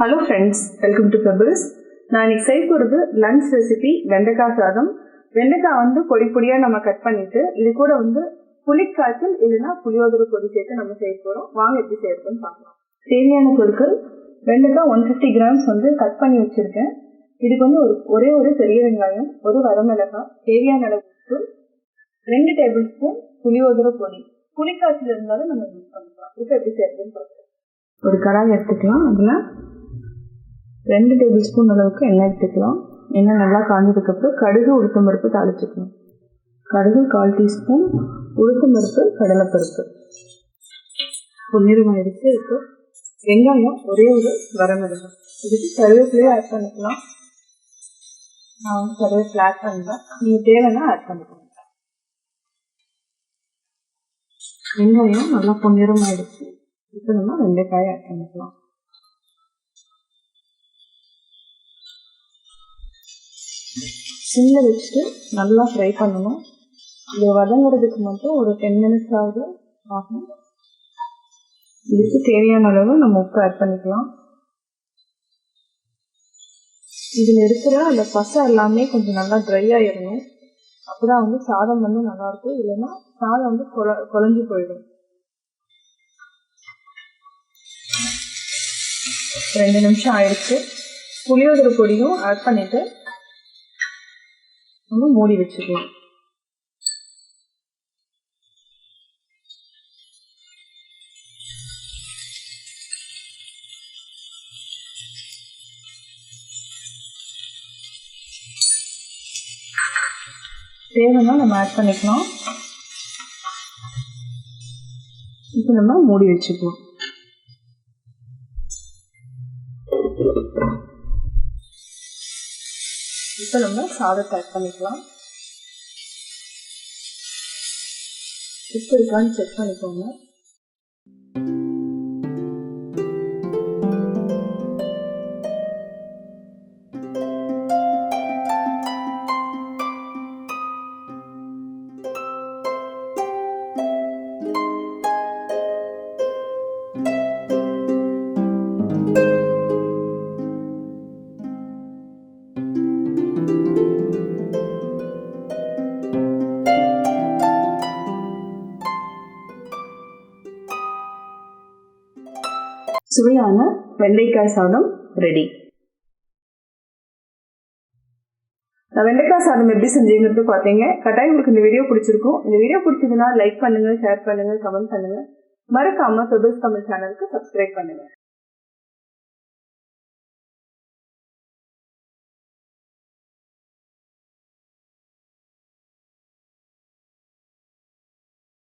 Hello friends, welcome to Pebbles. நான் இன்னைக்கு செய்ய போகிறது லஞ்ச் ரெசிபி வெண்டைக்காய் சாதம். வெண்டைக்காய் வந்து பொடி பொடியாக நம்ம கட் பண்ணிட்டு இது கூட வந்து புளிக்காய்ச்சல் இல்லைன்னா புளியோதரை பொடி சேர்த்து நம்ம செய்ய போகிறோம். வாங்க எப்படி செய்யறதுன்னு பார்க்கலாம். தேவையான பொருட்கள்: வெண்டைக்காய் 150 கிராம்ஸ் வந்து கட் பண்ணி வச்சுருக்கேன். இதுக்கு வந்து ஒரே ஒரு பெரிய வெங்காயம், ஒரு வரமிளகாய், தேவையான அளவு உப்பு, 2 டேபிள் ஸ்பூன் புளியோதரை பொடி. புளிக்காய்ச்சல் இருந்தாலும் நம்ம யூஸ் பண்ணிக்கலாம். இப்போ எப்படி செய்யறதுன்னு பார்க்கலாம். ஒரு கடாய் எடுத்துக்கலாம். அதில் 2 டேபிள் ஸ்பூன் அளவுக்கு எண்ணெய் எடுத்துக்கலாம். எண்ணெய் நல்லா காஞ்சதுக்கப்புறம் கடுகு உளுத்தம் பருப்பு தாளிச்சுக்கலாம். கடுகு 1/4 டீஸ்பூன், உளுத்தம் பருப்பு, கடலைப்பருப்பு. பொன்னிறம் ஆயிடுச்சு. இப்போ வெங்காயம், ஒரே ஒரு வரமிளகாய். இதுக்கு கருவேப்பிலையும் ஆட் பண்ணிக்கலாம். நான் வந்து கருவேப்பிலை ஆட் பண்ணுறேன். நீங்கள் தேவைன்னா ஆட் பண்ணிக்கலாம். வெங்காயம் நல்லா பொன்னிறம் ஆயிடுச்சு. இப்போ நம்ம வெண்டைக்காயை ஆட் பண்ணிக்கலாம். சிம்மில் வச்சுட்டு நல்லா ஃப்ரை பண்ணணும். இது வதங்குறதுக்கு மட்டும் ஒரு 10 மினிட்ஸ் ஆகுது ஆகும். இதுக்கு தேவையான அளவு நம்ம உப்பு ஆட் பண்ணிக்கலாம். இதில் இருக்கிற அந்த பசை எல்லாமே கொஞ்சம் நல்லா ட்ரை ஆகிடணும். அப்போ தான் வந்து சாதம் வந்து நல்லாயிருக்கும். இல்லைன்னா சாதம் வந்து குழஞ்சி போயிடும். 2 நிமிஷம் ஆயிடுச்சு. புளியோதரை பொடியும் ஆட் பண்ணிவிட்டு நம்ம மூடி வச்சுக்கலாம். தேவைன்னா நம்ம ஆட் பண்ணிக்கலாம். இப்போ நம்ம மூடி வச்சுக்கலாம். இப்போ நம்ம சாதத்தை ஆட் பண்ணிக்கலாம். உப்பு இருக்கான்னு செக் பண்ணிக்கோங்க. சுவையான வெண்டைக்காய் சாதம் ரெடி. நான் வெண்டைக்காய் சாதம் எப்படி செஞ்சீங்கிறது பார்த்தீங்க. கட்டாயம் உங்களுக்கு இந்த வீடியோ பிடிச்சிருக்கும். இந்த வீடியோ பிடிச்சதுன்னா லைக் பண்ணுங்க, ஷேர் பண்ணுங்க, கமெண்ட் பண்ணுங்க. மறக்காம பெபிள்ஸ் தமிழ் சேனலுக்கு சப்ஸ்கிரைப் பண்ணுங்க.